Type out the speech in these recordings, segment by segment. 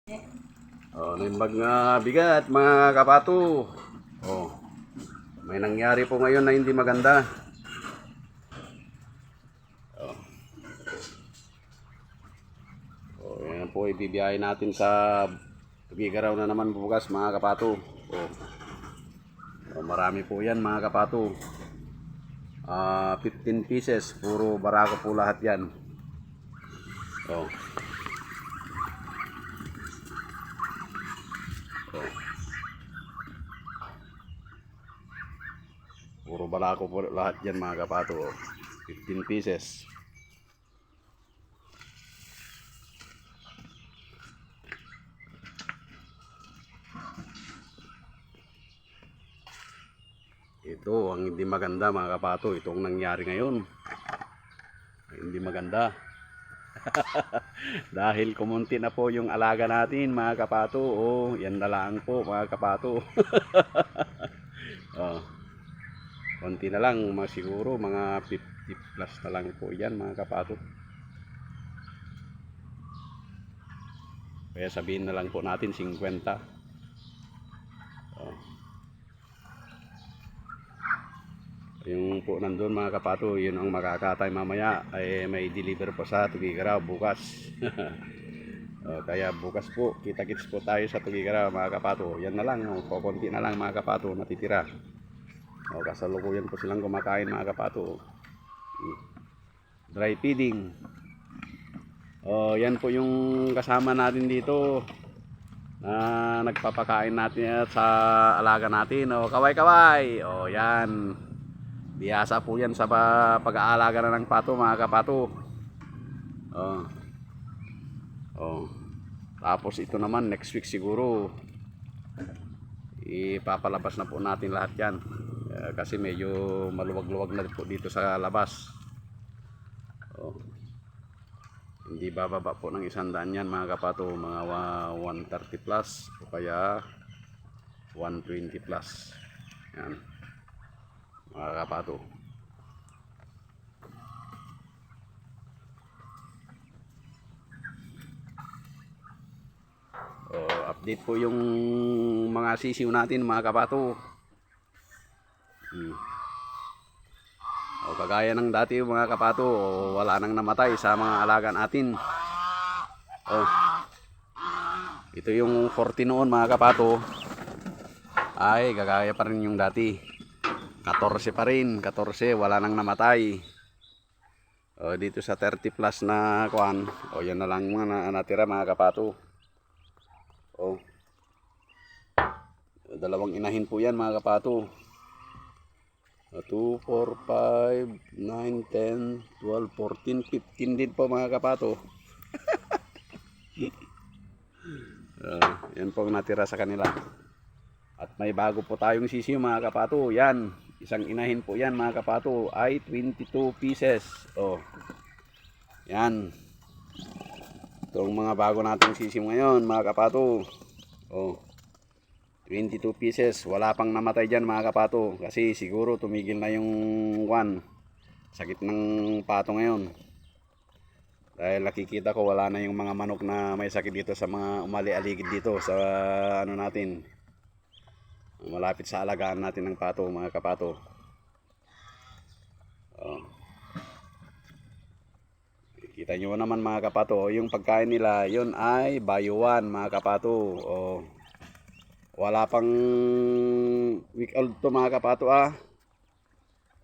Oh, nimbag nga bigat mga kapato. Oh, may nangyari po ngayon na hindi maganda. Oh, oh yan po ibibiyahe natin sa Tugigaraw na naman bukas mga kapato. Oh, oh marami po yan mga kapato. 15 pieces, puro barako po lahat yan. Oh. Oh. Puro barako po lahat yan mga kapato. Oh. 15 pieces. Ito ang hindi maganda mga kapato. Itong nangyari ngayon. Hindi maganda. Dahil kumunti na po yung alaga natin mga kapato. Oh, yan na lang po mga kapato. Oh, konti na lang, siguro mga 50 plus na lang po yan mga kapato. Kaya sabihin na lang po natin 50. Oh. Yung po nandun mga kapato, yun ang makakatay mamaya ay may deliver po sa Tugigaraw bukas. Kaya bukas po kita-kits po tayo sa Tugigaraw mga kapato. Yan na lang, konti na lang mga kapato natitira. Kasalukuyan po silang kumakain mga kapato. Dry feeding. Yan po yung kasama natin dito na nagpapakain natin sa alaga natin. Kaway-kaway. Yan. Biyasa po yan sa pag-aalaga na ng pato mga kapato. Tapos ito naman next week siguro ipapalabas na po natin lahat yan. Kasi medyo maluwag-luwag na po dito sa labas. Hindi bababa po ng 100 yan mga kapato. Mga 130 plus o kaya 120 plus. Yan mga kapato. Update po yung mga sisiw natin mga kapato. Kagaya ng dati mga kapato, wala nang namatay sa mga alaga natin. Ito yung 40 noon mga kapato, ay gagaya pa rin yung dati. 14 pa rin, 14 wala nang namatay. Dito sa 30 plus na kuan, yan na lang mga natira mga kapato. Dalawang inahin po yan mga kapato. 2, 4, 5, 9, 10, 12, 14, 15 din po mga kapato. Yan po ang natira sa kanila. At may bago po tayong sisiw mga kapato. Yan, isang inahin po yan mga kapato ay 22 pieces. Yan. Itong mga bago nating sisiw ngayon mga kapato. 22 pieces. Wala pang namatay dyan mga kapato. Kasi siguro tumigil na yung sakit ng pato ngayon. Dahil nakikita ko wala na yung mga manok na may sakit dito sa mga umali-aligid dito sa natin. Malapit sa alagaan natin ng pato mga kapato. Kita nyo naman mga kapato, yung pagkain nila yun ay bayuan mga kapato. Wala pang week old to mga kapato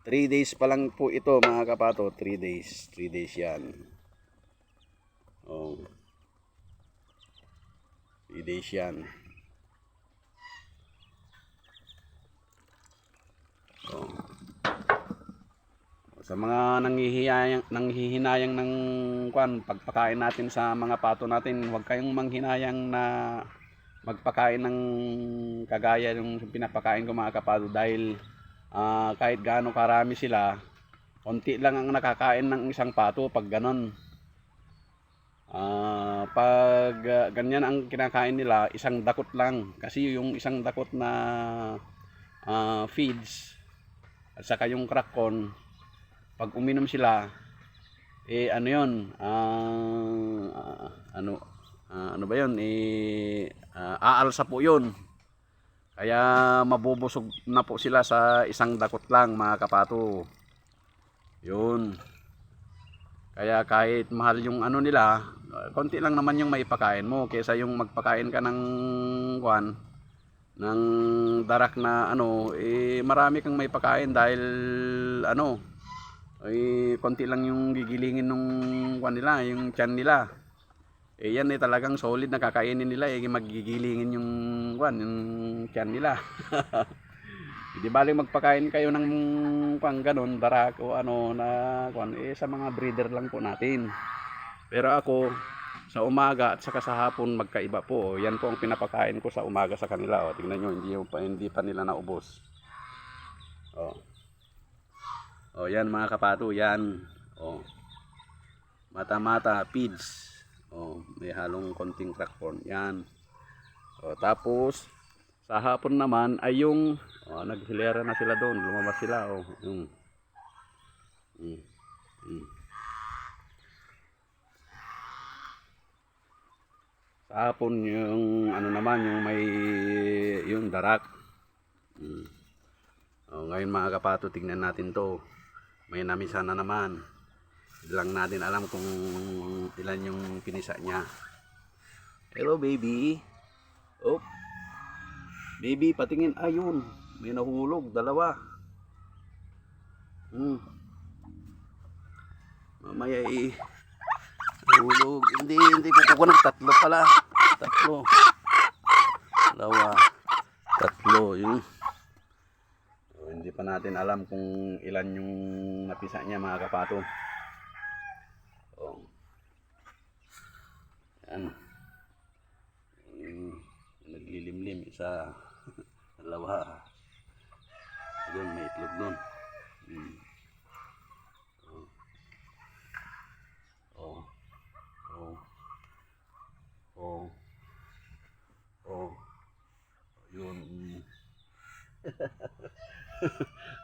3 days pa lang po ito mga kapato. 3 days yan. 3 days yan. Sa mga nanghihinayang ng pagpakain natin sa mga pato natin, huwag kayong manghinayang na magpakain ng kagaya yung pinapakain ko mga kapato. Dahil kahit gaano karami sila, konti lang ang nakakain ng isang pato pag ganon. Pag ganyan ang kinakain nila, isang dakot lang. Kasi yung isang dakot na feeds at saka yung crackcorn, pag uminom sila ano yun, ano ba yun, aalsa po yun. Kaya mabubusog na po sila sa isang dakot lang mga kapato. Yun. Kaya kahit mahal yung ano nila, konti lang naman yung maipakain mo kaysa yung magpakain ka ng kwan, ng darak na ano, marami kang maipakain dahil ano, konti lang yung gigilingin nung kwan nila, yung tiyan nila. Yan talagang solid na kakainin nila, magigilingin yung kwan, yung tiyan nila. Di bali magpakain kayo ng kwan ganon, darak o ano na kwan, sa mga breeder lang po natin. Pero ako sa umaga at saka sa hapon magkaiba po. Yan po ang pinapakain ko sa umaga sa kanila. O, tingnan nyo, hindi pa nila naubos. O yan mga kapato, yan. O, mata-mata feeds. O, may halong konting crack corn. Yan. O, tapos sa hapon naman ay yung naghilera na sila doon, lumabas sila. O, yung sa hapon yung ano naman, yung may yung darak. Ngayon mga kapato, tingnan natin to. May namisa na naman. Hindi lang natin alam kung ilan yung pinisa niya. Hello baby. Oh. Baby, patingin. Ayun. May nahulog. Dalawa. Mamaya nahulog. Hindi ko kukunan. Tatlo pala. Tatlo. Dalawa. Tatlo. Yun. Hindi pa natin alam kung ilan yung napisa niya mga kapato. Yan. Naglilimlim. Isa. Dalawa. Doon may itlog doon. Yun.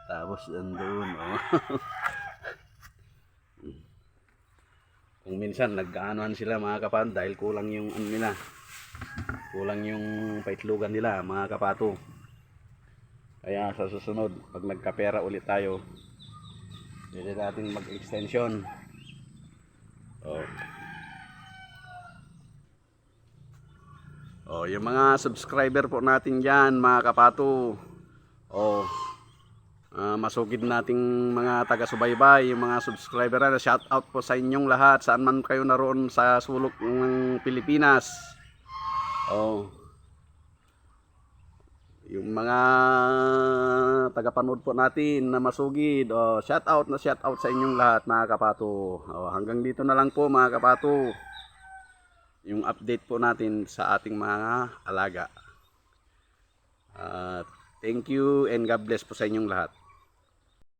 Tapos andun. Kung minsan nag-aanoan sila mga kapato dahil kulang yung ano nila, kulang yung paitlugan nila mga kapato. Kaya sa susunod pag nagkapera ulit tayo, pwede natin mag-extension. Yung mga subscriber po natin dyan mga kapato, masugid nating mga taga-subaybay, yung mga subscriber na, shout out po sa inyong lahat saan man kayo naroon sa sulok ng Pilipinas. Yung mga tagapanood po natin na masugid, shout out sa inyong lahat mga kapato. Hanggang dito na lang po mga kapato yung update po natin sa ating mga alaga. Thank you and God bless po sa inyong lahat.